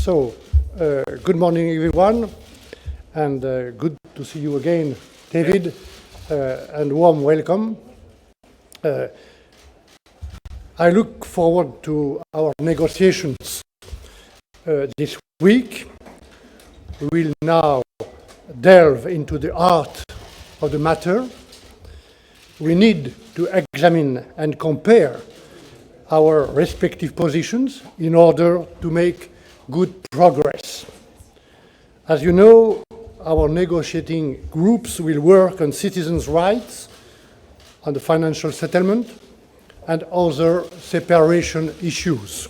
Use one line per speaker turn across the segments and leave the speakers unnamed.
So, good morning, everyone, and good to see you again, David, and warm welcome. I look forward to our negotiations this week. We will now delve into the art of the matter. We need to examine and compare our respective positions in order to make good progress. As you know, our negotiating groups will work on citizens' rights, on the financial settlement, and other separation issues.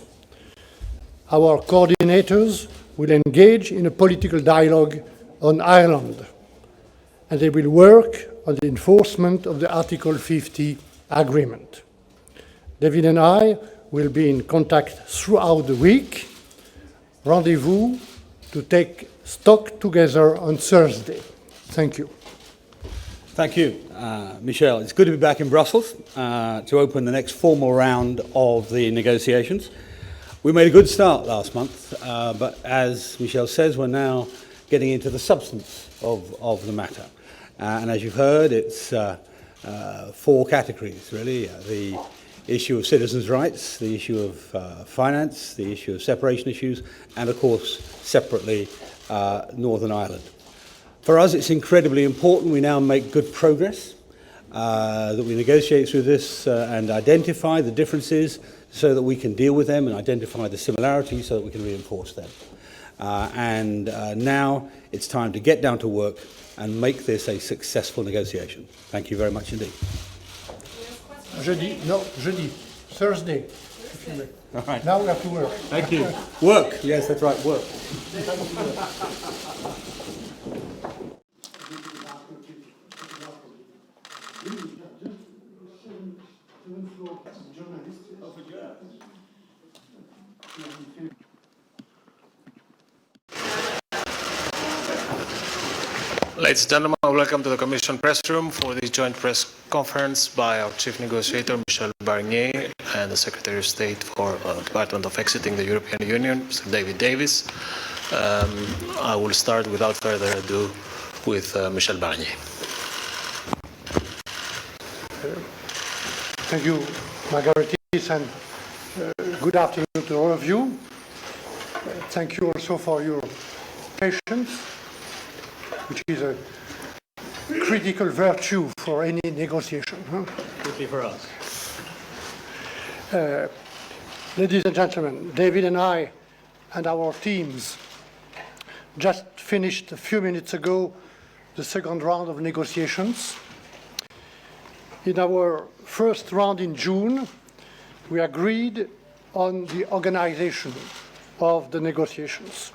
Our coordinators will engage in a political dialogue on Ireland, and they will work on the enforcement of the Article 50 agreement. David and I will be in contact throughout the week. Rendezvous to take stock together on Thursday. Thank you.
Thank you, Michel. It's good to be back in Brussels to open the next formal round of the negotiations. We made a good start last month, but as Michel says, we're now getting into the substance of the matter. And as you've heard, it's four categories, really. The issue of citizens' rights, the issue of finance, the issue of separation issues, and of course, separately, Northern Ireland. For us, it's incredibly important we now make good progress, that we negotiate through this and identify the differences so that we can deal with them and identify the similarities so that we can reinforce them. Now it's time to get down to work and make this a successful negotiation. Thank you very much indeed.
Jeudi, Thursday, if you may.
All right.
Now we have to work.
Thank you. Work, yes, that's right, work.
Ladies and gentlemen, welcome to the Commission press room for this joint press conference by our Chief Negotiator, Michel Barnier, and the Secretary of State for the Department of Exiting the European Union, Mr. David Davis. I will start without further ado with Michel Barnier.
Thank you, Margaritis, and good afternoon to all of you. Thank you also for your patience, which is a critical virtue for any negotiation.
Quickly for us.
Ladies and gentlemen, David and I and our teams just finished a few minutes ago the second round of negotiations. In our first round in June, we agreed on the organization of the negotiations.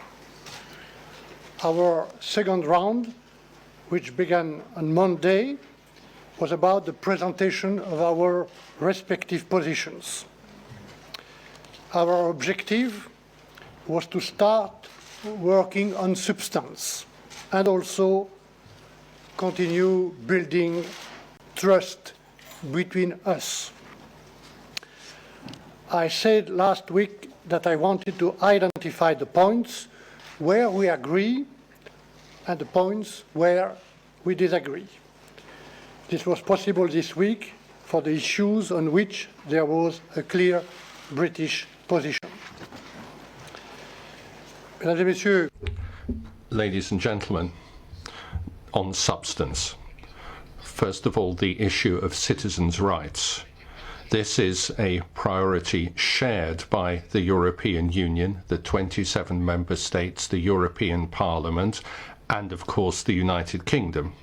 Our second round, which began on Monday, was about the presentation of our respective positions. Our objective was to start working on substance and also continue building trust between us. I said last week that I wanted to identify the points where we agree and the points where we disagree. This was possible this week for the issues on which there was a clear British position. Mesdames et messieurs,
ladies and gentlemen, on substance. First of all, the issue of citizens' rights. This is a priority shared by the European Union, the 27 member states, the European Parliament, and of course the United Kingdom.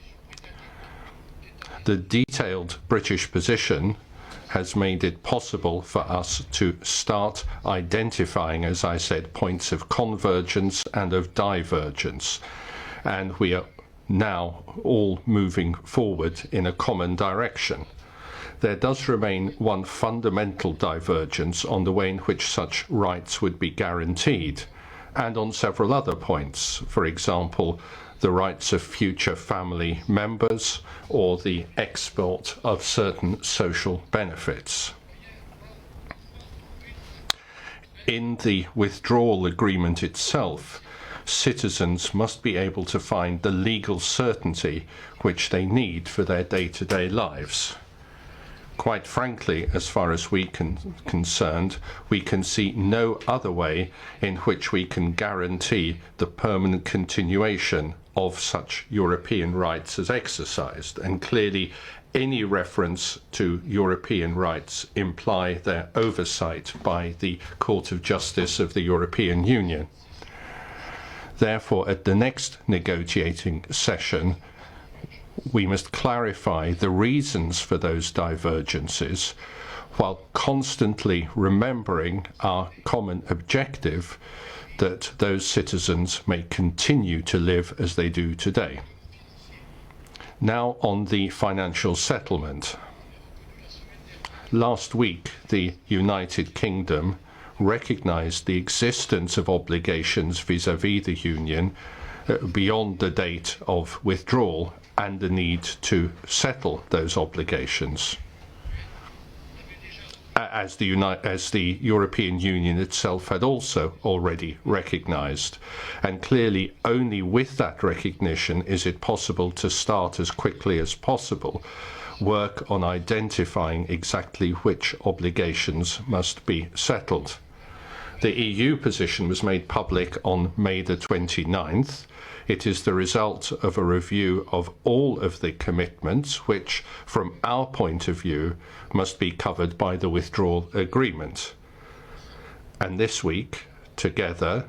The detailed British position has made it possible for us to start identifying, as I said, points of convergence and of divergence. And we are now all moving forward in a common direction. There does remain one fundamental divergence on the way in which such rights would be guaranteed, and on several other points, for example, the rights of future family members or the export of certain social benefits. In the withdrawal agreement itself, citizens must be able to find the legal certainty which they need for their day-to-day lives. Quite frankly, as far as we concerned, we can see no other way in which we can guarantee the permanent continuation of such European rights as exercised. And clearly, any reference to European rights imply their oversight by the Court of Justice of the European Union. Therefore, at the next negotiating session, we must clarify the reasons for those divergences while constantly remembering our common objective that those citizens may continue to live as they do today. Now on the financial settlement. Last week, the United Kingdom recognised the existence of obligations vis-à-vis the Union beyond the date of withdrawal and the need to settle those obligations, as the European Union itself had also already recognised. And clearly only with that recognition is it possible to start as quickly as possible work on identifying exactly which obligations must be settled. The EU position was made public on May the 29th. It is the result of a review of all of the commitments which, from our point of view, must be covered by the withdrawal agreement. And this week, together,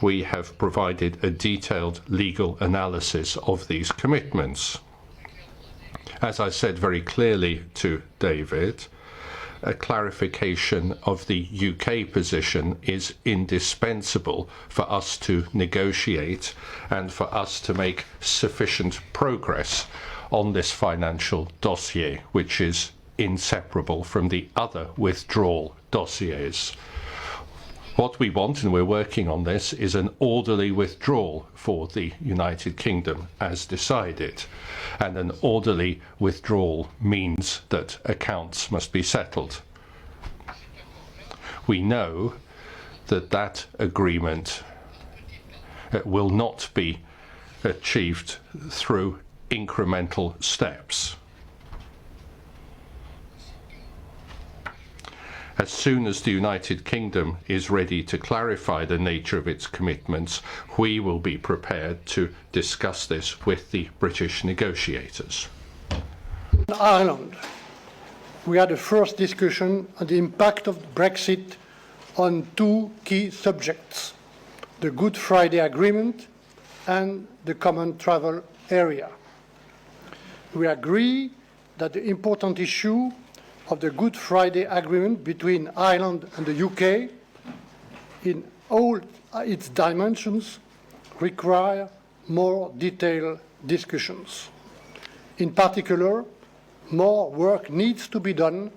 we have provided a detailed legal analysis of these commitments. As I said very clearly to David, a clarification of the UK position is indispensable for us to negotiate and for us to make sufficient progress on this financial dossier, which is inseparable from the other withdrawal dossiers. What we want, and we're working on this, is an orderly withdrawal for the United Kingdom as decided. And an orderly withdrawal means that accounts must be settled. We know that that agreement will not be achieved through incremental steps. As soon as the United Kingdom is ready to clarify the nature of its commitments, we will be prepared to discuss this with the British negotiators.
In Ireland, we had a first discussion on the impact of Brexit on two key subjects, the Good Friday Agreement and the Common Travel Area. We agree that the important issue of the Good Friday Agreement between Ireland and the UK in all its dimensions require more detailed discussions. In particular, more work needs to be done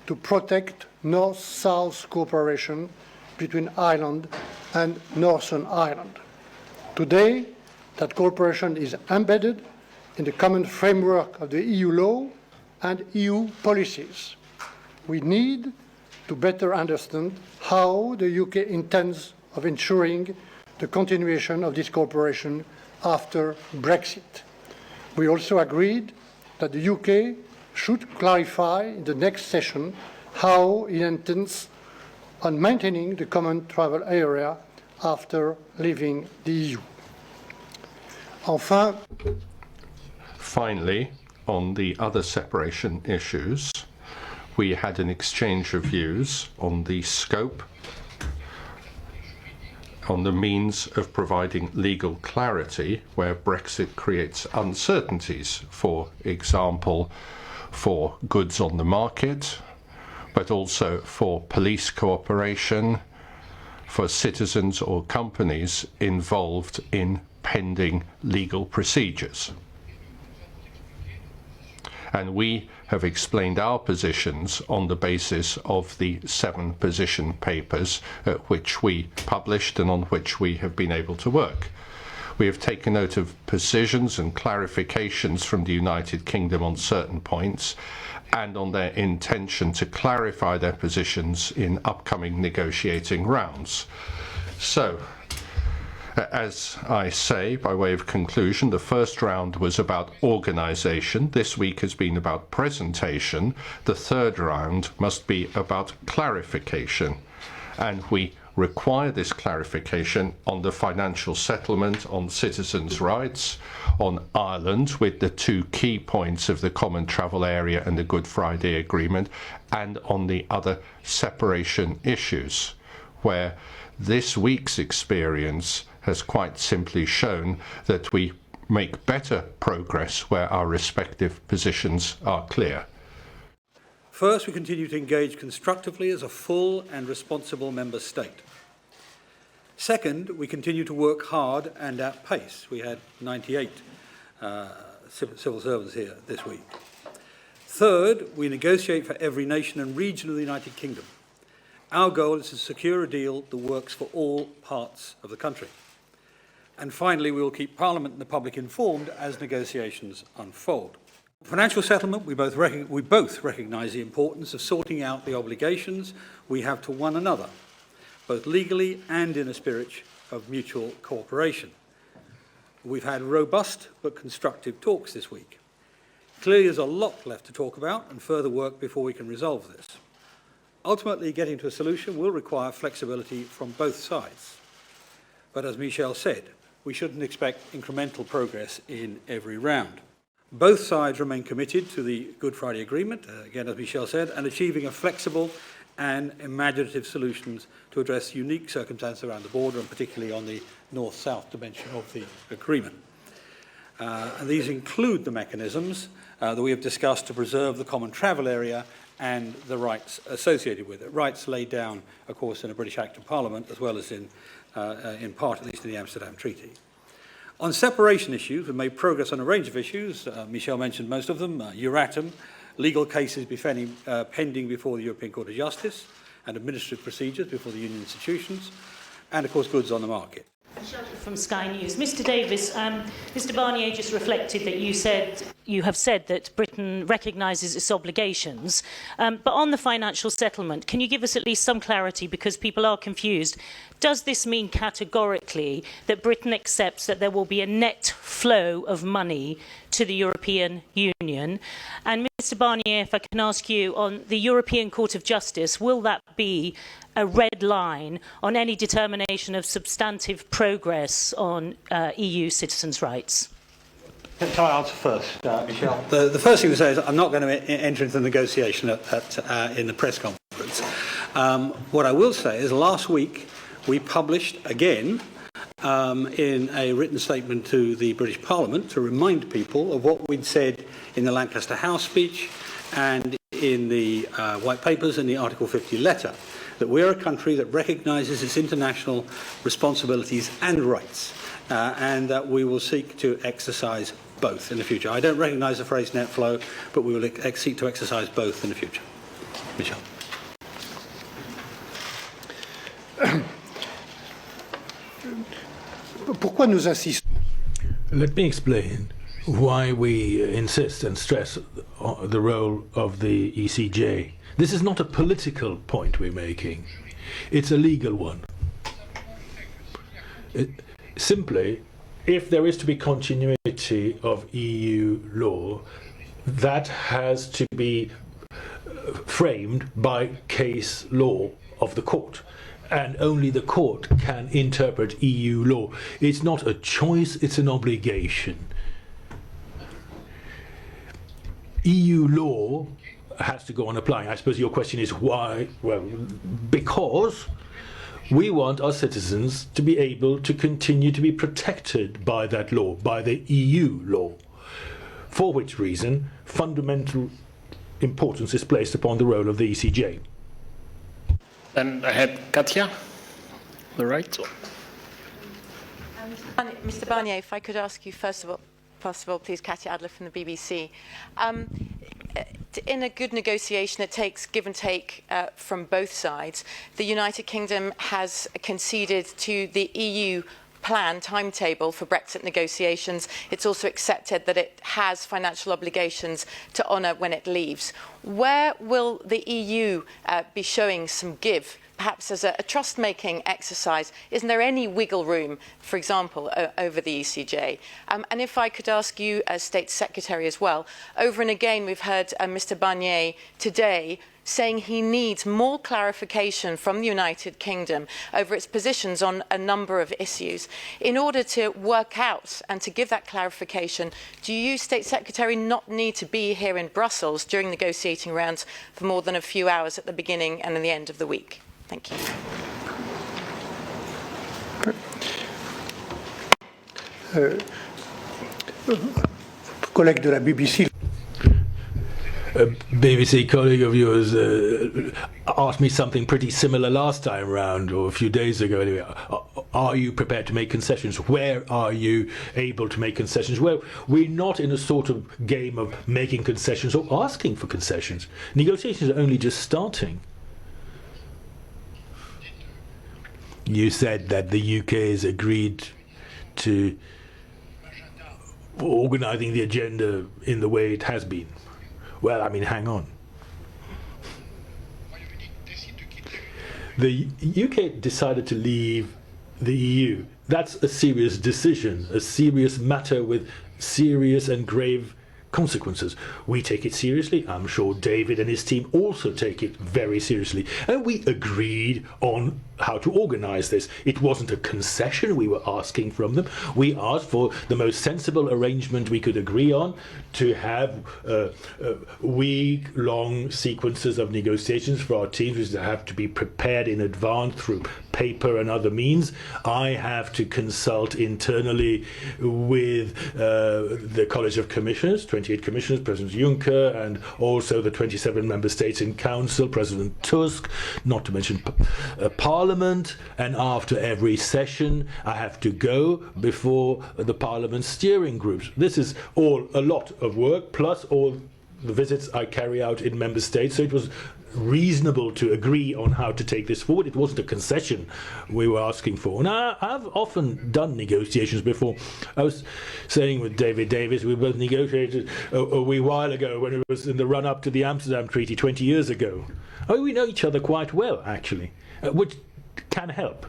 to protect North-South cooperation between Ireland and Northern Ireland. Today, that cooperation is embedded in the common framework of the EU law and EU policies. We need to better understand how the UK intends of ensuring the continuation of this cooperation after Brexit. We also agreed that the UK should clarify in the next session how it intends on maintaining the common travel area after leaving the EU. Enfin,
finally, on the other separation issues, we had an exchange of views on the scope, on the means of providing legal clarity where Brexit creates uncertainties, for example, for goods on the market, but also for police cooperation, for citizens or companies involved in pending legal procedures. And we have explained our positions on the basis of the 7 position papers which we published and on which we have been able to work. We have taken note of positions and clarifications from the United Kingdom on certain points and on their intention to clarify their positions in upcoming negotiating rounds. So, as I say, by way of conclusion, the first round was about organisation. This week has been about presentation. The third round must be about clarification. And we require this clarification on the financial settlement, on citizens' rights, on Ireland, with the two key points of the Common Travel Area and the Good Friday Agreement, and on the other separation issues, where this week's experience has quite simply shown that we make better progress where our respective positions are clear.
First, we continue to engage constructively as a full and responsible member state. Second, we continue to work hard and at pace. We had 98 civil servants here this week. Third, we negotiate for every nation and region of the United Kingdom. Our goal is to secure a deal that works for all parts of the country. And finally, we will keep Parliament and the public informed as negotiations unfold. Financial settlement, we both recognise the importance of sorting out the obligations we have to one another, both legally and in a spirit of mutual cooperation. We've had robust but constructive talks this week. Clearly, there's a lot left to talk about and further work before we can resolve this. Ultimately, getting to a solution will require flexibility from both sides. But as Michel said, we shouldn't expect incremental progress in every round. Both sides remain committed to the Good Friday Agreement, again as Michel said, and achieving a flexible and imaginative solutions to address unique circumstances around the border, and particularly on the north-south dimension of the agreement. And these include the mechanisms that we have discussed to preserve the common travel area and the rights associated with it. Rights laid down, of course, in a British Act of Parliament, as well as in part, at least, in the Amsterdam Treaty. On separation issues, we've made progress on a range of issues. Michel mentioned most of them. Euratom, legal cases pending before the European Court of Justice, and administrative procedures before the Union institutions, and, of course, goods on the market.
From Sky News. Mr Davis, Mr Barnier just reflected that you have said that Britain recognises its obligations, but on the financial settlement, can you give us at least some clarity, because people are confused? Does this mean categorically that Britain accepts that there will be a net flow of money to the European Union? And Mr Barnier, if I can ask you, on the European Court of Justice, will that be a red line on any determination of substantive progress on EU citizens' rights?
Can I answer first, Michel? The first thing to say is I'm not going to enter into the negotiation in the press conference. What I will say is last week we published again in a written statement to the British Parliament to remind people of what we'd said in the Lancaster House speech and in the White Papers and the Article 50 letter, that we're a country that recognises its international responsibilities and rights, and that we will seek to exercise both in the future. I don't recognise the phrase net flow, but we will seek to exercise both in the future. Michel.
Pourquoi nous insistons?
Let me explain why we insist and stress the role of the ECJ. This is not a political point we're making. It's a legal one. Simply, if there is to be continuity of EU law, that has to be framed by case law of the court. And only the court can interpret EU law. It's not a choice, it's an obligation. EU law has to go on applying. I suppose your question is why? Well, because we want our citizens to be able to continue to be protected by that law, by the EU law. For which reason, fundamental importance is placed upon the role of the ECJ.
Then I had Katja, the right.
Mr Barnier, if I could ask you first of all, please, Katja Adler from the BBC. In a good negotiation, it takes give and take from both sides. The United Kingdom has conceded to the EU plan, timetable for Brexit negotiations. It's also accepted that it has financial obligations to honour when it leaves. Where will the EU be showing some give, perhaps as a trust-making exercise? Isn't there any wiggle room, for example, over the ECJ? And if I could ask you as State Secretary as well, over and again we've heard Mr Barnier today saying he needs more clarification from the United Kingdom over its positions on a number of issues. In order to work out and to give that clarification, do you, State Secretary, not need to be here in Brussels during negotiating rounds for more than a few hours at the beginning and at the end of the week? Thank you.
Collègue de la BBC.
A BBC colleague of yours asked me something pretty similar last time round, or a few days ago anyway. Are you prepared to make concessions? Where are you able to make concessions? Well, we're not in a sort of game of making concessions or asking for concessions. Negotiations are only just starting. You said that the UK has agreed to organising the agenda in the way it has been. Well, I mean, hang on. The UK decided to leave the EU. That's a serious decision, a serious matter with serious and grave consequences. We take it seriously. I'm sure David and his team also take it very seriously. And we agreed on how to organise this. It wasn't a concession we were asking from them. We asked for the most sensible arrangement we could agree on, to have week-long sequences of negotiations for our teams, which have to be prepared in advance through paper and other means. I have to consult internally with the College of Commissioners, 28 commissioners, President Juncker, and also the 27 member states in Council, President Tusk, not to mention Parliament. And after every session, I have to go before the Parliament steering groups. This is all a lot of work, plus all the visits I carry out in member states. So it was reasonable to agree on how to take this forward. It wasn't a concession we were asking for. And I've often done negotiations before. I was saying with David Davis, we both negotiated a wee while ago when it was in the run-up to the Amsterdam Treaty 20 years ago. Oh, we know each other quite well, actually, which can help.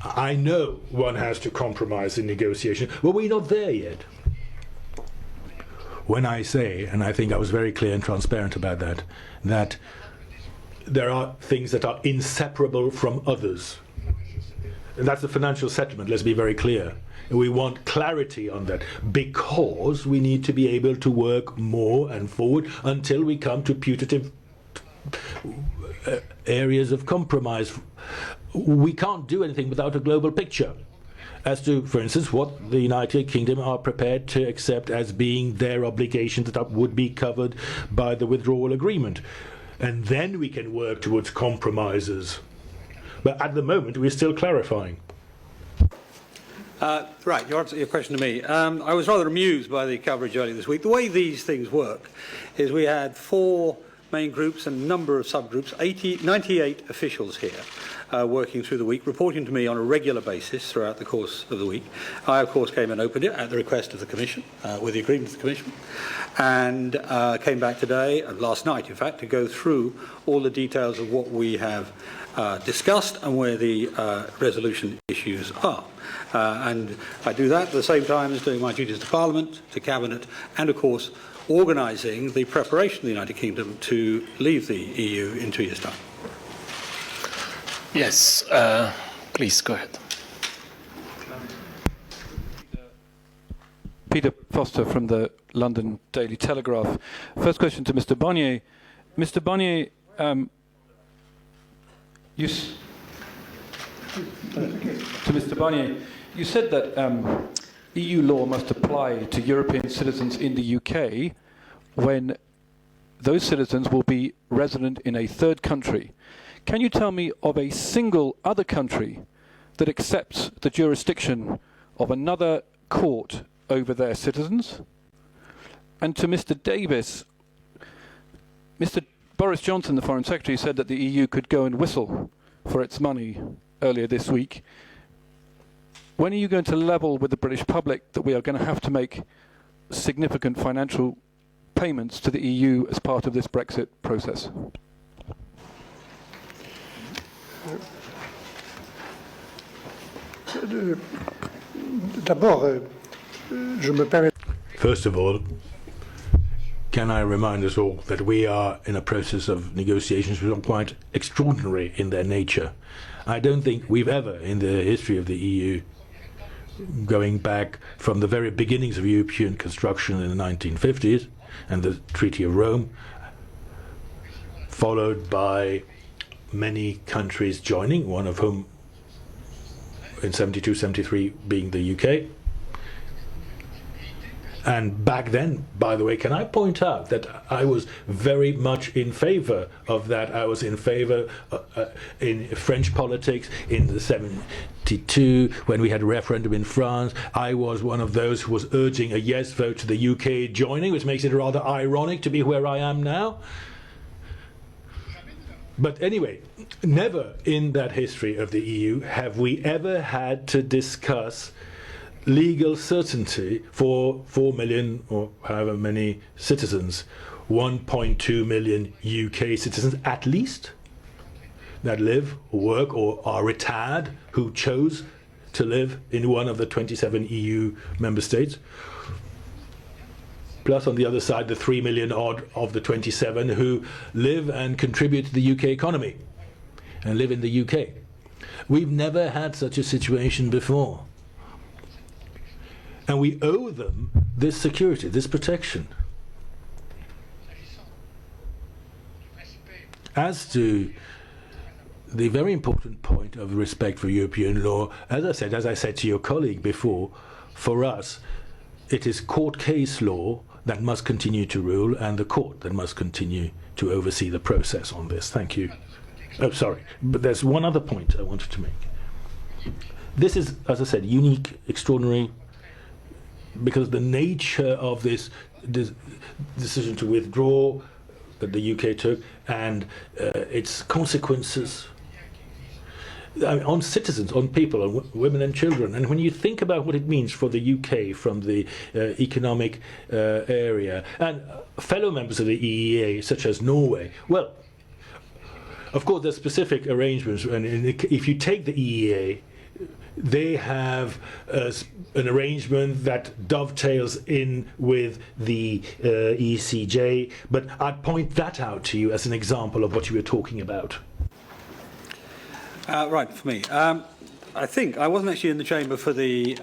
I know one has to compromise in negotiation, but we're not there yet. When I say, and I think I was very clear and transparent about that, that there are things that are inseparable from others. And that's the financial settlement, let's be very clear. We want clarity on that, because we need to be able to work more and forward until we come to putative areas of compromise. We can't do anything without a global picture as to, for instance, what the United Kingdom are prepared to accept as being their obligations that would be covered by the withdrawal agreement. And then we can work towards compromises. But at the moment, we're still clarifying.
Right, your question to me. I was rather amused by the coverage earlier this week. The way these things work is we had 4 main groups and a number of subgroups, 98 officials here working through the week, reporting to me on a regular basis throughout the course of the week. I, of course, came and opened it at the request of the Commission, with the agreement of the Commission, and came back today, last night, in fact, to go through all the details of what we have discussed and where the resolution issues are. And I do that at the same time as doing my duties to Parliament, to Cabinet, and, of course, organising the preparation of the United Kingdom to leave the EU in 2 years' time.
Yes, please go ahead.
Peter Foster from the London Daily Telegraph. First question to Mr. Barnier. Mr. Barnier, you said that EU law must apply to European citizens in the UK when those citizens will be resident in a third country. Can you tell me of a single other country that accepts the jurisdiction of another court over their citizens? And to Mr. Davis, Mr. Boris Johnson, the Foreign Secretary, said that the EU could go and whistle for its money earlier this week. When are you going to level with the British public that we are going to have to make significant financial payments to the EU as part of this Brexit process?
D'abord, je me permets.
First of all, can I remind us all that we are in a process of negotiations which are quite extraordinary in their nature. I don't think we've ever, in the history of the EU, going back from the very beginnings of European construction in the 1950s and the Treaty of Rome, followed by many countries joining, one of whom in 72, 73 being the UK. And back then, by the way, can I point out that I was very much in favor of that. I was in favor in French politics in the 72, when we had a referendum in France. I was one of those who was urging a yes vote to the UK joining, which makes it rather ironic to be where I am now. But anyway, never in that history of the EU have we ever had to discuss legal certainty for 4 million or however many citizens, 1.2 million UK citizens at least, that live, work or are retired, who chose to live in one of the 27 EU member states. Plus, on the other side, the 3 million odd of the 27 who live and contribute to the UK economy and live in the UK. We've never had such a situation before. And we owe them this security, this protection. As to the very important point of respect for European law, as I said to your colleague before, for us, it is court case law that must continue to rule, and the court that must continue to oversee the process on this. Thank you. Oh, sorry, but there's one other point I wanted to make. This is, as I said, unique, extraordinary, because the nature of this decision to withdraw that the UK took and its consequences on citizens, on people, on women and children. And when you think about what it means for the UK from the economic area and fellow members of the EEA, such as Norway, well, of course, there's specific arrangements. And if you take the EEA, they have an arrangement that dovetails in with the ECJ, but I'd point that out to you as an example of what you were talking about.
Right, for me. I think, I wasn't actually in the chamber for the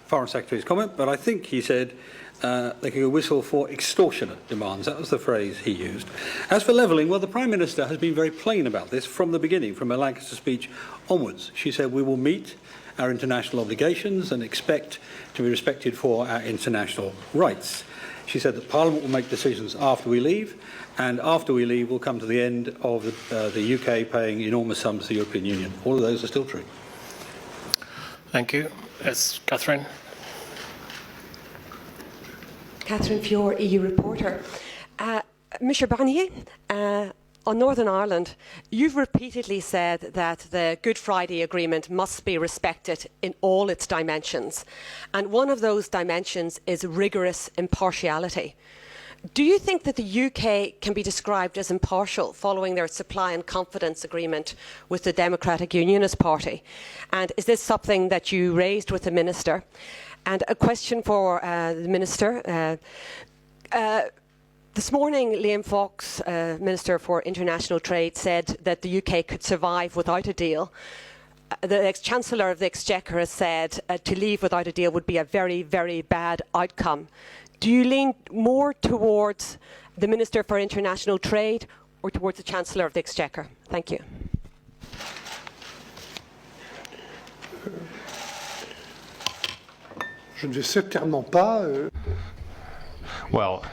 Foreign Secretary's comment, but I think he said they could whistle for extortionate demands. That was the phrase he used. As for levelling, well, the Prime Minister has been very plain about this from the beginning, from her Lancaster speech onwards. She said we will meet our international obligations and expect to be respected for our international rights. She said that Parliament will make decisions after we leave, and after we leave we'll come to the end of the UK paying enormous sums to the European Union. All of those are still true.
Thank you. Yes, Catherine.
Catherine Fiore, EU reporter. Michel Barnier, on Northern Ireland, you've repeatedly said that the Good Friday Agreement must be respected in all its dimensions. And one of those dimensions is rigorous impartiality. Do you think that the UK can be described as impartial following their supply and confidence agreement with the Democratic Unionist Party? And is this something that you raised with the Minister? And a question for the Minister. This morning, Liam Fox, Minister for International Trade, said that the UK could survive without a deal. The ex-Chancellor of the Exchequer has said to leave without a deal would be a very, very bad outcome. Do you lean more towards the Minister for International Trade or towards the Chancellor of the Exchequer? Thank you.
Je ne vais certainement pas.
Well,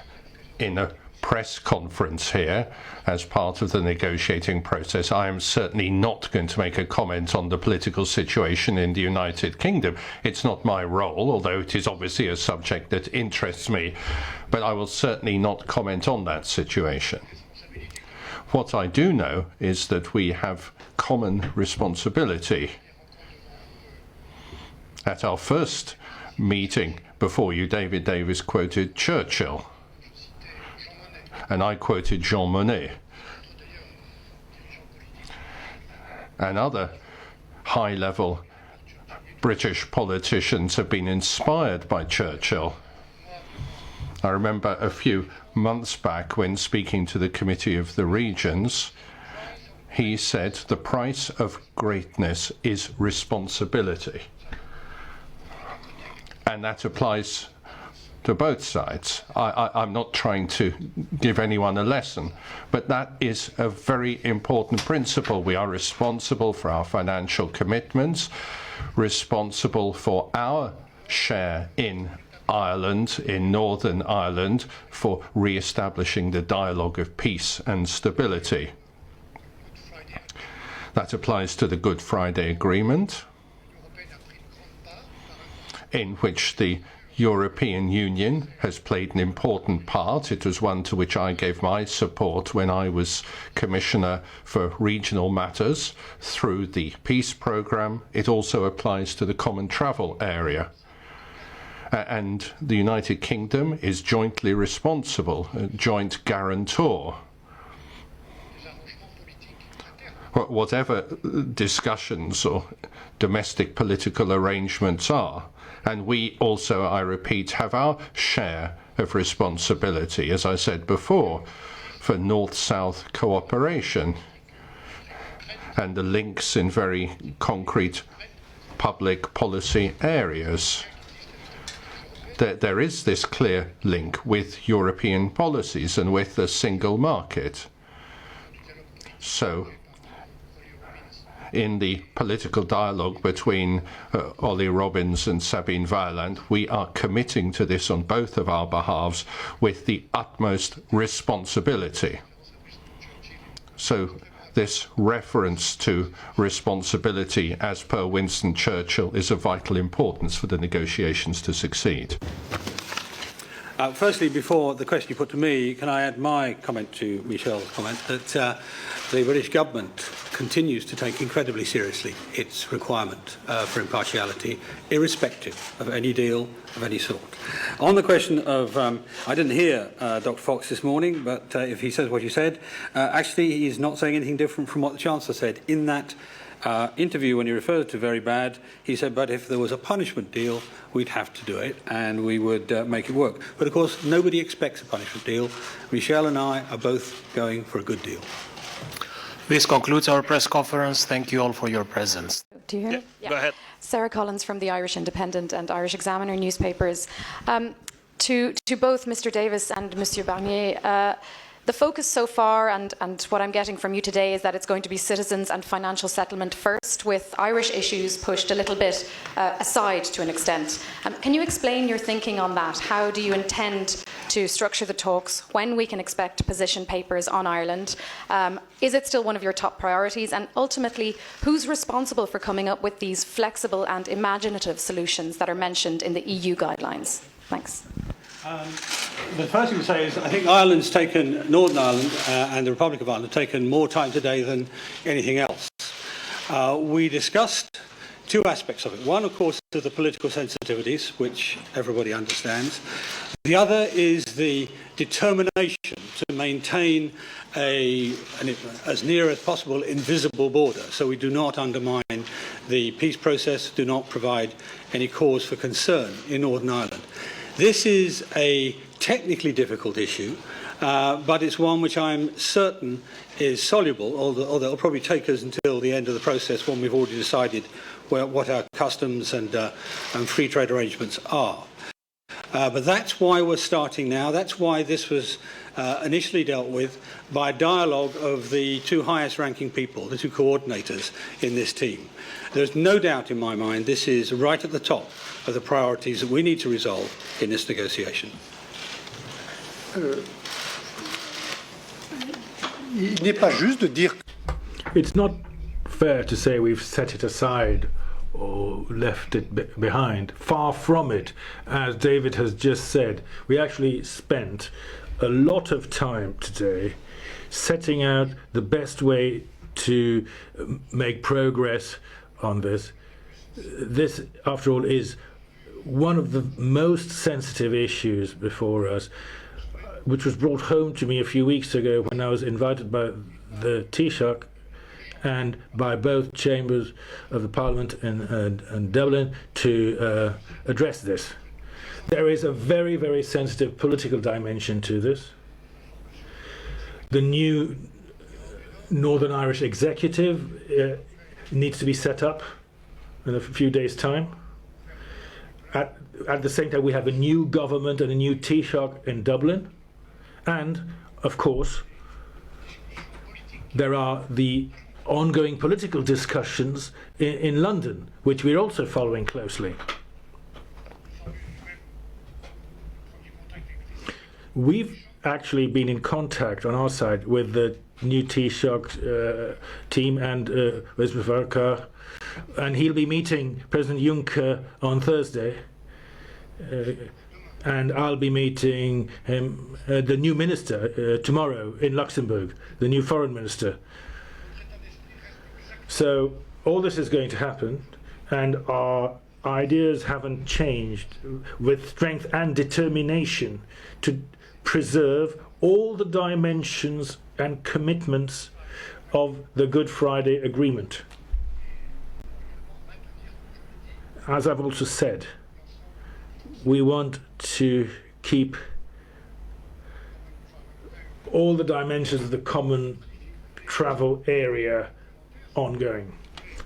in a press conference here, as part of the negotiating process, I am certainly not going to make a comment on the political situation in the United Kingdom. It's not my role, although it is obviously a subject that interests me, but I will certainly not comment on that situation. What I do know is that we have common responsibility At our first meeting before you, David Davis quoted Churchill, and I quoted Jean Monnet. And other high-level British politicians have been inspired by Churchill. I remember a few months back when speaking to the Committee of the Regions, he said the price of greatness is responsibility. And that applies to both sides. I'm not trying to give anyone a lesson, but that is a very important principle. We are responsible for our financial commitments, responsible for our share in Ireland, in Northern Ireland, for re-establishing the dialogue of peace and stability. That applies to the Good Friday Agreement, in which the European Union has played an important part. It was one to which I gave my support when I was Commissioner for Regional Matters through the Peace Programme. It also applies to the Common Travel Area. And the United Kingdom is jointly responsible, a joint guarantor. Whatever discussions or domestic political arrangements are. And we also, I repeat, have our share of responsibility, as I said before, for North-South cooperation and the links in very concrete public policy areas. There is this clear link with European policies and with the single market. So, in the political dialogue between Ollie Robbins and Sabine Weiland, we are committing to this on both of our behalves with the utmost responsibility. So this reference to responsibility, as per Winston Churchill, is of vital importance for the negotiations to succeed.
Firstly, before the question you put to me, can I add my comment to Michel's comment that the British government continues to take incredibly seriously its requirement for impartiality, irrespective of any deal of any sort. On the question of, I didn't hear Dr. Fox this morning, but if he says what you said, actually he's not saying anything different from what the Chancellor said. In that interview, when he referred to very bad, he said, but if there was a punishment deal, we'd have to do it and we would make it work. But of course, nobody expects a punishment deal. Michel and I are both going for a good deal.
This concludes our press conference. Thank you all for your presence.
Do you hear me?
Yeah. Go ahead.
Sarah Collins from the Irish Independent and Irish Examiner newspapers. To both Mr. Davis and Monsieur Barnier, the focus so far and what I'm getting from you today is that it's going to be citizens and financial settlement first, with Irish issues pushed a little bit aside to an extent. Can you explain your thinking on that? How do you intend to structure the talks? When we can expect position papers on Ireland? Is it still one of your top priorities? And ultimately, who's responsible for coming up with these flexible and imaginative solutions that are mentioned in the EU guidelines? Thanks.
The first thing to say is I think Ireland's taken, Northern Ireland and the Republic of Ireland have taken more time today than anything else. We discussed two aspects of it. One, of course, is the political sensitivities, which everybody understands. The other is the determination to maintain as near as possible, invisible border, so we do not undermine the peace process, do not provide any cause for concern in Northern Ireland. This is a technically difficult issue, but it's one which I'm certain is soluble, although it'll probably take us until the end of the process when we've already decided what our customs and free trade arrangements are. But that's why we're starting now. That's why this was initially dealt with by a dialogue of the two highest ranking people, the two coordinators in this team. There's no doubt in my mind this is right at the top of the priorities that we need to resolve in this negotiation.
It's not fair to say we've set it aside or left it behind. Far from it. As David has just said, we actually spent a lot of time today setting out the best way to make progress on this. this, after all, is one of the most sensitive issues before us, which was brought home to me a few weeks ago when I was invited by the Taoiseach and by both chambers of the Parliament in Dublin to address this. There is a very, very sensitive political dimension to this. The new Northern Irish executive needs to be set up in a few days' time. At the same time, we have a new government and a new Taoiseach in Dublin. And, of course, there are the ongoing political discussions in London, which we're also following closely. We've actually been in contact on our side with the new Taoiseach team and Westminster, and he'll be meeting President Juncker on Thursday, and I'll be meeting him, the new minister, tomorrow in Luxembourg, the new foreign minister. So all this is going to happen, and our ideas haven't changed, with strength and determination to preserve all the dimensions and commitments of the Good Friday Agreement. As I've also said, we want to keep all the dimensions of the common travel area ongoing.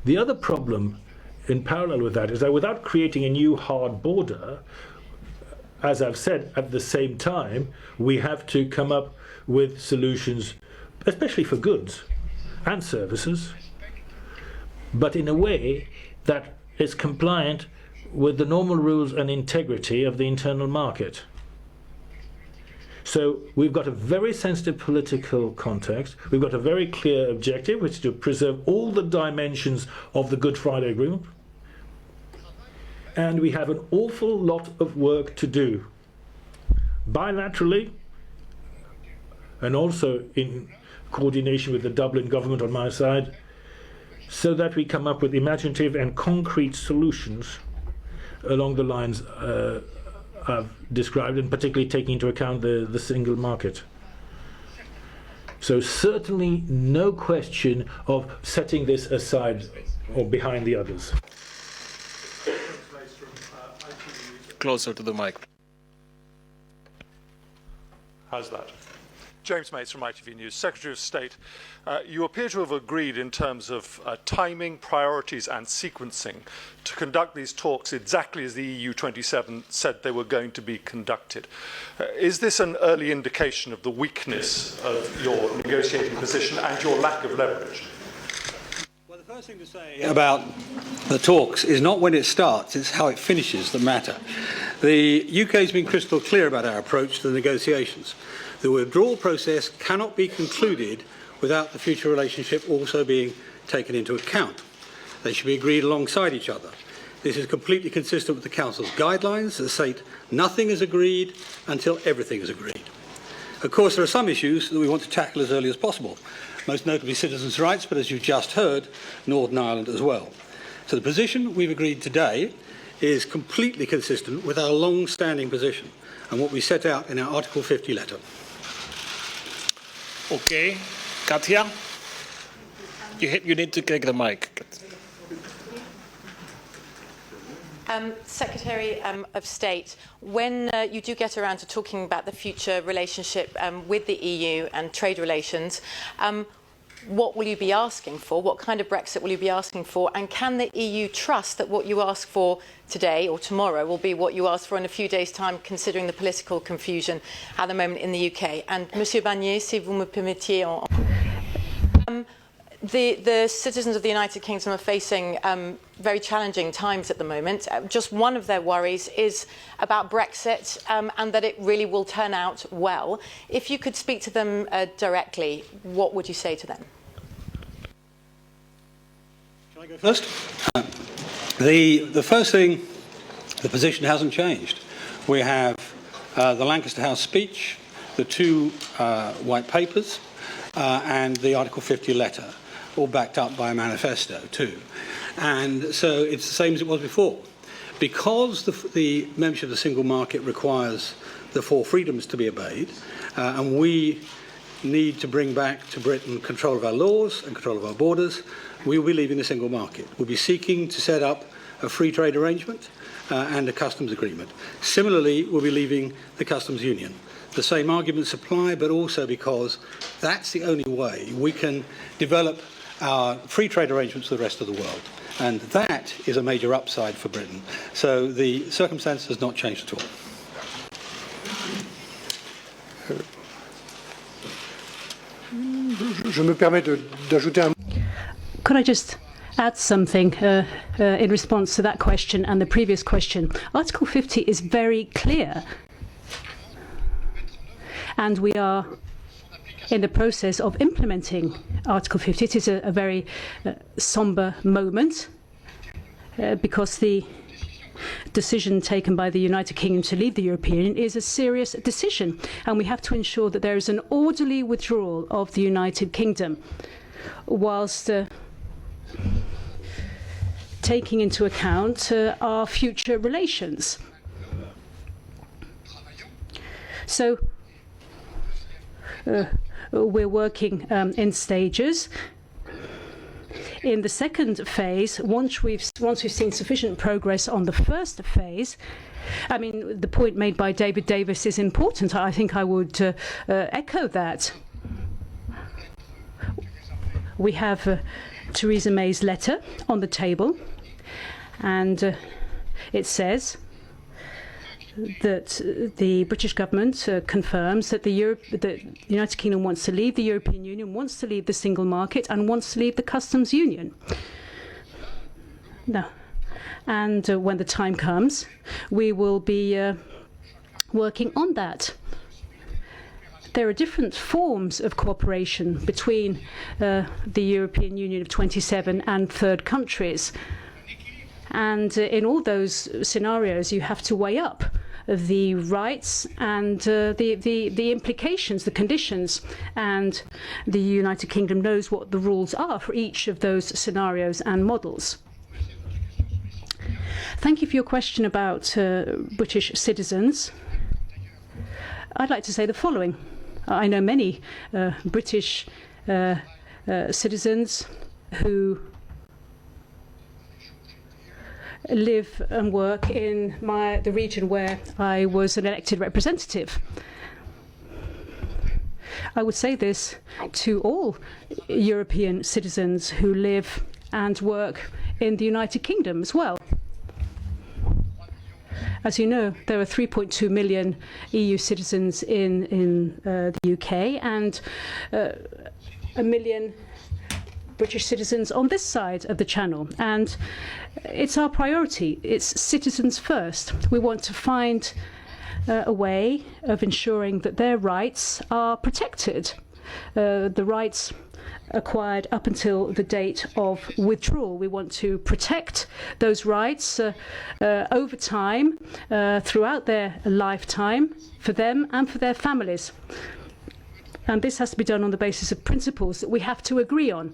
The other problem in parallel with that is that without creating a new hard border, as I've said, at the same time, we have to come up with solutions, especially for goods and services, but in a way that is compliant with the normal rules and integrity of the internal market. So we've got a very sensitive political context. We've got a very clear objective, which is to preserve all the dimensions of the Good Friday Agreement. And we have an awful lot of work to do, bilaterally, and also in coordination with the Dublin government on my side, so that we come up with imaginative and concrete solutions along the lines I've described, and particularly taking into account the single market. So certainly no question of setting this aside or behind the others.
Closer to the mic.
How's that? James Mates from ITV News. Secretary of State, you appear to have agreed in terms of timing, priorities and sequencing to conduct these talks exactly as the EU 27 said they were going to be conducted. Is this an early indication of the weakness of your negotiating position and your lack of leverage?
Well, the first thing to say about the talks is not when it starts, it's how it finishes that matter. The UK has been crystal clear about our approach to the negotiations. The withdrawal process cannot be concluded without the future relationship also being taken into account. They should be agreed alongside each other. This is completely consistent with the Council's guidelines that state nothing is agreed until everything is agreed. Of course, there are some issues that we want to tackle as early as possible, most notably citizens' rights, but as you've just heard, Northern Ireland as well. So the position we've agreed today is completely consistent with our long-standing position and what we set out in our Article 50 letter.
Okay, Katja, you need to take the mic.
Secretary of State, when you do get around to talking about the future relationship with the EU and trade relations, what will you be asking for? What kind of Brexit will you be asking for? And can the EU trust that what you ask for today or tomorrow will be what you ask for in a few days' time, considering the political confusion at the moment in the UK? And Monsieur Barnier, si vous me permettiez, the citizens of the United Kingdom are facing very challenging times at the moment. Just one of their worries is about Brexit and that it really will turn out well. If you could speak to them directly, what would you say to them?
Can I go first? The first thing, the position hasn't changed. We have the Lancaster House speech, the two white papers, and the Article 50 letter. all backed up by a manifesto too. And so it's the same as it was before. Because the membership of the single market requires the four freedoms to be obeyed, and we need to bring back to Britain control of our laws and control of our borders, we will be leaving the single market. We'll be seeking to set up a free trade arrangement and a customs agreement. Similarly, we'll be leaving the customs union. The same arguments apply, but also because that's the only way we can develop our free trade arrangements with the rest of the world. And that is a major upside for Britain. So the circumstance has not changed at all.
Je me permets d'ajouter un...
Could I just add something in response to that question and the previous question? Article 50 is very clear, and we are in the process of implementing Article 50. It is a very somber moment because the decision taken by the United Kingdom to leave the European Union is a serious decision, and we have to ensure that there is an orderly withdrawal of the United Kingdom, whilst taking into account our future relations. So we're working in stages. In the second phase, once we've seen sufficient progress on the first phase, I mean, the point made by David Davis is important. I think I would echo that. We have Theresa May's letter on the table, and it says that the British government confirms that the United Kingdom wants to leave the European Union, wants to leave the single market, and wants to leave the customs union. No. And when the time comes, we will be working on that. There are different forms of cooperation between the European Union of 27 and third countries. And in all those scenarios, you have to weigh up the rights and the implications, the conditions. And the United Kingdom knows what the rules are for each of those scenarios and models. Thank you for your question about British citizens. I'd like to say the following. I know many British citizens who live and work in the region where I was an elected representative. I would say this to all European citizens who live and work in the United Kingdom as well. As you know, there are 3.2 million EU citizens in the UK and 1 million British citizens on this side of the channel. And it's our priority. It's citizens first. We want to find a way of ensuring that their rights are protected. The rights acquired up until the date of withdrawal. We want to protect those rights over time, throughout their lifetime, for them and for their families. And this has to be done on the basis of principles that we have to agree on.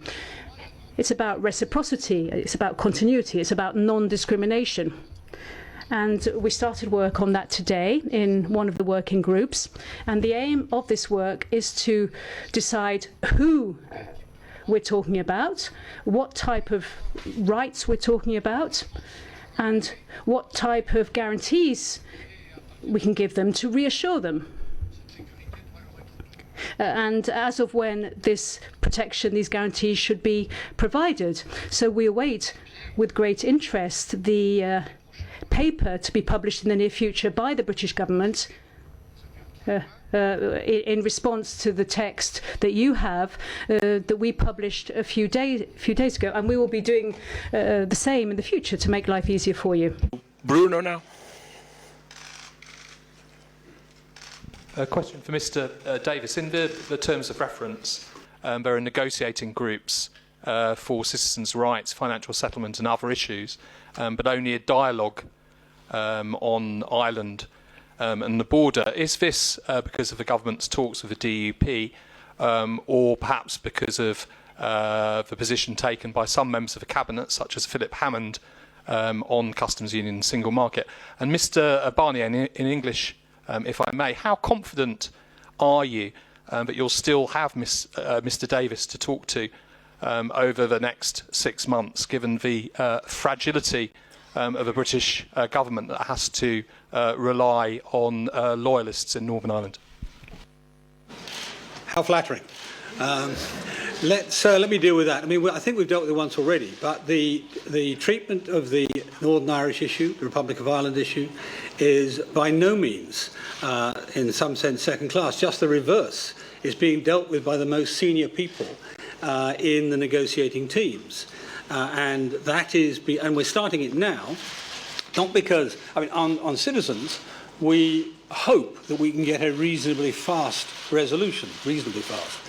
It's about reciprocity, it's about continuity, it's about non-discrimination. And we started work on that today in one of the working groups. And the aim of this work is to decide who we're talking about, what type of rights we're talking about, and what type of guarantees we can give them to reassure them. And as of when this protection, these guarantees should be provided. So we await with great interest the paper to be published in the near future by the British government in response to the text that you have that we published a few days ago, and we will be doing the same in the future to make life easier for you.
Bruno now.
A question for Mr. Davis. In the terms of reference, there are negotiating groups for citizens' rights, financial settlement and other issues, but only a dialogue on Ireland and the border. Is this because of the government's talks with the DUP, or perhaps because of the position taken by some members of the cabinet, such as Philip Hammond, on customs union and single market. And Mr. Barnier, in English, if I may, how confident are you that you'll still have Mr. Davis to talk to over the next 6 months, given the fragility of a British government that has to rely on loyalists in Northern Ireland?
How flattering. Let me deal with that. I mean, I think we've dealt with it once already, but the treatment of the Northern Irish issue, the Republic of Ireland issue, is by no means, in some sense, second class. Just the reverse is being dealt with by the most senior people in the negotiating teams. And that is, and we're starting it now, not because, I mean, on citizens, we hope that we can get a reasonably fast resolution, reasonably fast.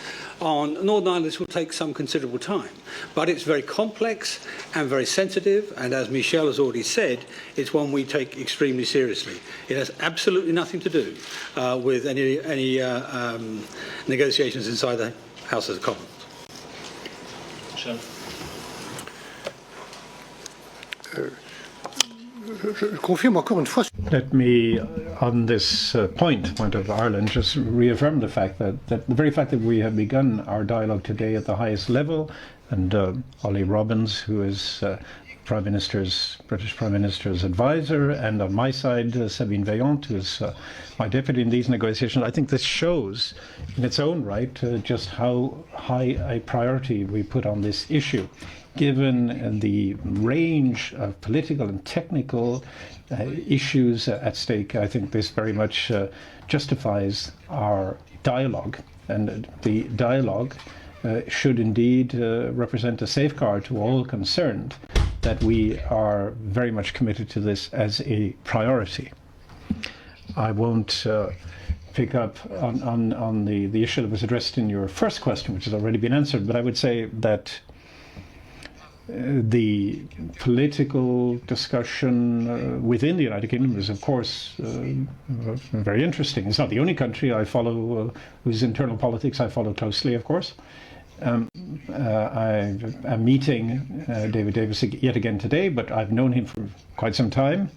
On Northern Ireland, this will take some considerable time, but it's very complex and very sensitive, and as Michel has already said, it's one we take extremely seriously. It has absolutely nothing to do with any negotiations inside the House of Commons.
Michel.
Let me, on this point of Ireland, just reaffirm the fact that the very fact that we have begun our dialogue today at the highest level, and Ollie Robbins, who is British Prime Minister's advisor, and on my side, Sabine Veillant, who is my deputy in these negotiations, I think this shows in its own right just how high a priority we put on this issue. Given the range of political and technical issues at stake, I think this very much justifies our dialogue. And the dialogue should indeed represent a safeguard to all concerned that we are very much committed to this as a priority. I won't pick up on the issue that was addressed in your first question, which has already been answered, but I would say that the political discussion within the United Kingdom is, of course, very interesting. It's not the only country I follow whose internal politics I follow closely, of course. I'm meeting David Davis yet again today, but I've known him for quite some time.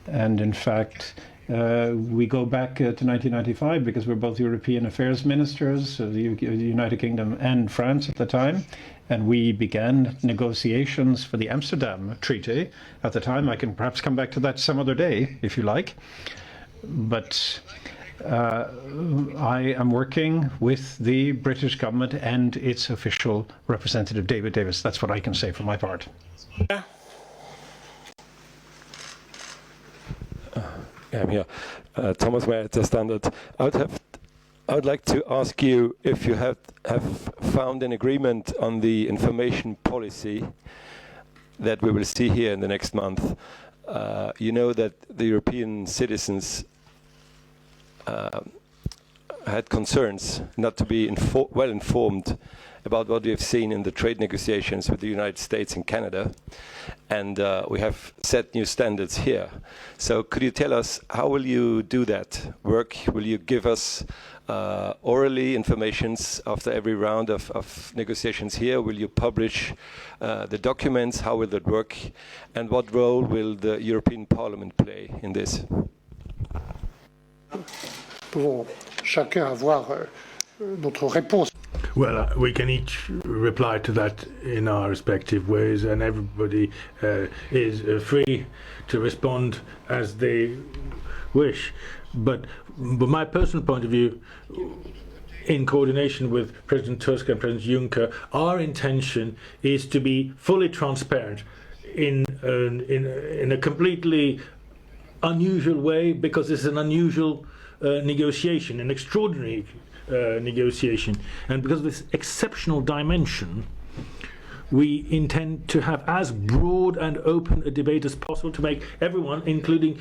And in fact, we go back to 1995 because we're both European Affairs Ministers of the United Kingdom and France at the time. And we began negotiations for the Amsterdam Treaty at the time. I can perhaps come back to that some other day, if you like. But I am working with the British government and its official representative, David Davis. That's what I can say for my part.
Yeah, I'm here. Thomas Meyer, the Standard. I would like to ask you if you have found an agreement on the information policy that we will see here in the next month. You know that the European citizens had concerns not to be well informed about what we have seen in the trade negotiations with the United States and Canada, and we have set new standards here. So could you tell us, how will you do that work? Will you give us orally informations after every round of negotiations here? Will you publish the documents? How will that work? And what role will the European Parliament play in this?
Well, we can each reply to that in our respective ways, and everybody is free to respond as they wish. But my personal point of view, in coordination with President Tusk and President Juncker, our intention is to be fully transparent in a completely unusual way, because it's an unusual negotiation, an extraordinary negotiation, and because of this exceptional dimension, we intend to have as broad and open a debate as possible to make everyone, including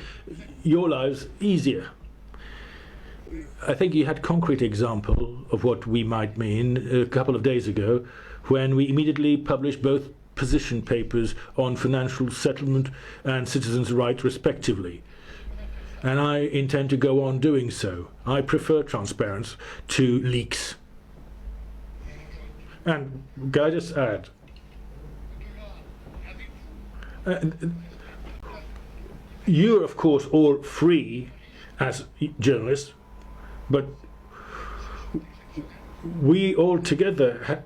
your lives, easier. I think you had a concrete example of what we might mean a couple of days ago, when we immediately published both position papers on financial settlement and citizens' rights respectively. And I intend to go on doing so. I prefer transparency to leaks. And can I just add, you're of course all free as journalists, but we all together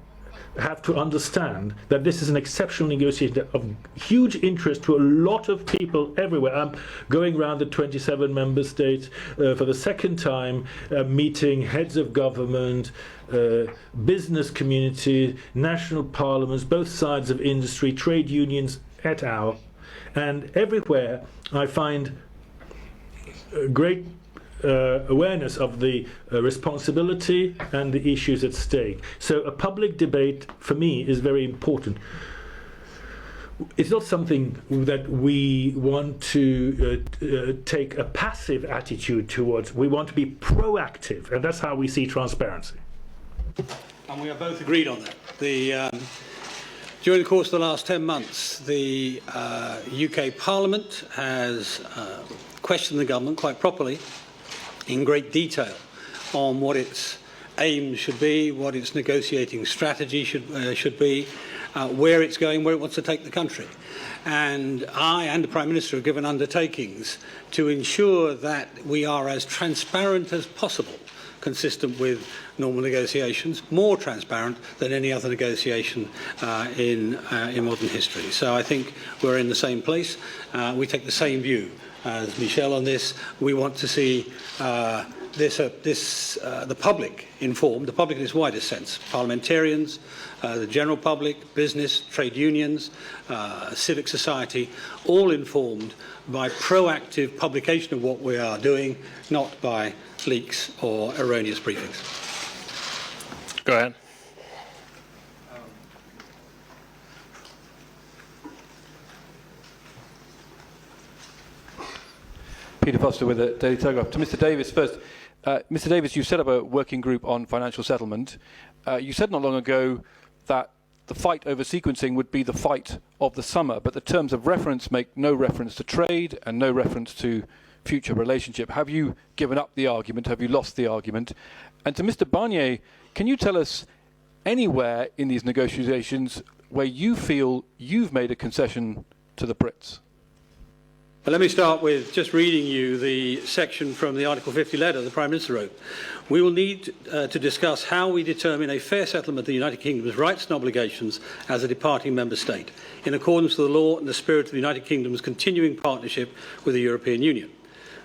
have to understand that this is an exceptional negotiation of huge interest to a lot of people everywhere. I'm going around the 27 member states for the second time, meeting heads of government, business community, national parliaments, both sides of industry, trade unions et al. And everywhere I find great awareness of the responsibility and the issues at stake. So a public debate for me is very important. It's not something that we want to take a passive attitude towards. We want to be proactive, and that's how we see transparency.
And we are both agreed on that. During the course of the last 10 months, the UK Parliament has questioned the government quite properly in great detail on what its aims should be, what its negotiating strategy should be, where it's going, where it wants to take the country. And I and the Prime Minister have given undertakings to ensure that we are as transparent as possible, consistent with normal negotiations, more transparent than any other negotiation in modern history. So I think we're in the same place. We take the same view as Michel on this. We want to see the public informed, the public in its widest sense, parliamentarians, the general public, business, trade unions, civic society, all informed by proactive publication of what we are doing, not by leaks or erroneous briefings.
Go ahead.
Peter Foster with the Daily Telegraph. To Mr. Davis first. Mr. Davis, you set up a working group on financial settlement. You said not long ago that the fight over sequencing would be the fight of the summer, but the terms of reference make no reference to trade and no reference to future relationship. Have you given up the argument? Have you lost the argument? And to Mr. Barnier, can you tell us anywhere in these negotiations where you feel you've made a concession to the Brits?
But let me start with just reading you the section from the Article 50 letter the Prime Minister wrote. We will need to discuss how we determine a fair settlement of the United Kingdom's rights and obligations as a departing member state, in accordance with the law and the spirit of the United Kingdom's continuing partnership with the European Union.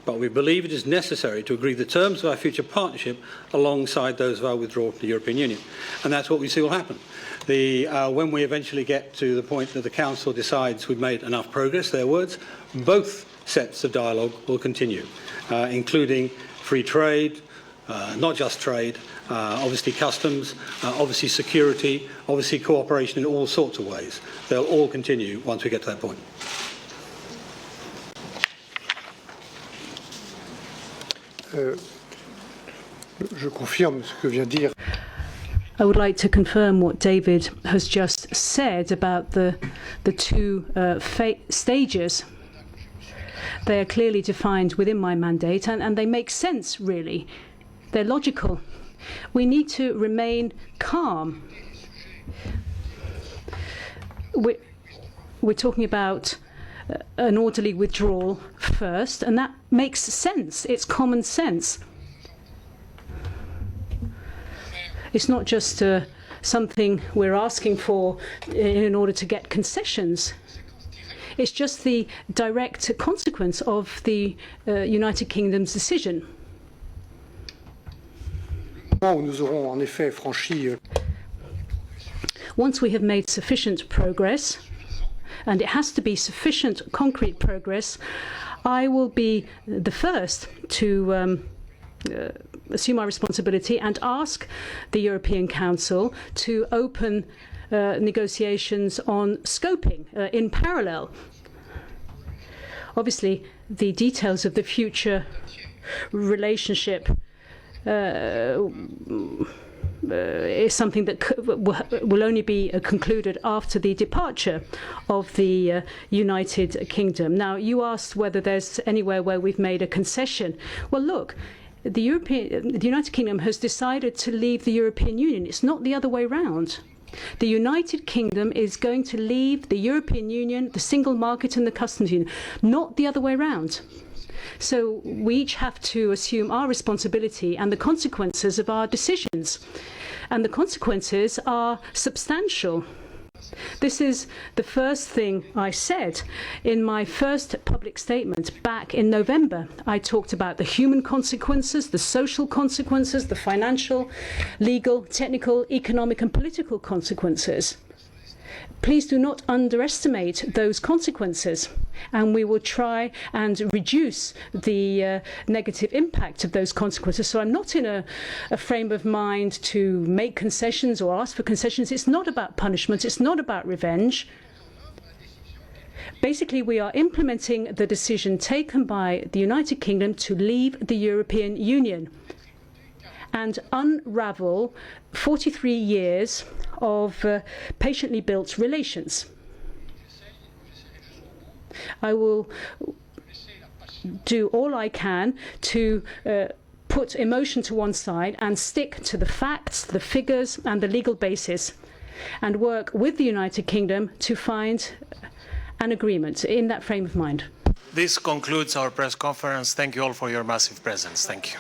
But we believe it is necessary to agree the terms of our future partnership alongside those of our withdrawal from the European Union. And that's what we see will happen. When we eventually get to the point that the Council decides we've made enough progress, their words, both sets of dialogue will continue, including free trade, not just trade, obviously customs, obviously security, obviously cooperation in all sorts of ways. They'll all continue once we get to that point.
Je confirme ce que vient dire.
I would like to confirm what David has just said about the two stages. They are clearly defined within my mandate, and they make sense, really. They're logical. We need to remain calm. We're talking about an orderly withdrawal first, and that makes sense. It's common sense. It's not just something we're asking for in order to get concessions. It's just the direct consequence of the United Kingdom's decision.
Nous aurons en effet franchi.
Once we have made sufficient progress, and it has to be sufficient concrete progress, I will be the first to assume my responsibility and ask the European Council to open negotiations on scoping in parallel. Obviously, the details of the future relationship is something that will only be concluded after the departure of the United Kingdom. Now, you asked whether there's anywhere where we've made a concession. Well, look, the United Kingdom has decided to leave the European Union. It's not the other way round. The United Kingdom is going to leave the European Union, the single market and the customs union, not the other way around. So we each have to assume our responsibility and the consequences of our decisions. And the consequences are substantial. This is the first thing I said in my first public statement back in November. I talked about the human consequences, the social consequences, the financial, legal, technical, economic and political consequences. Please do not underestimate those consequences, and we will try and reduce the negative impact of those consequences. So I'm not in a frame of mind to make concessions or ask for concessions. It's not about punishment. It's not about revenge. Basically, we are implementing the decision taken by the United Kingdom to leave the European Union and unravel 43 years of patiently built relations. I will do all I can to put emotion to one side and stick to the facts, the figures and the legal basis, and work with the United Kingdom to find an agreement in that frame of mind.
This concludes our press conference. Thank you all for your massive presence. Thank you.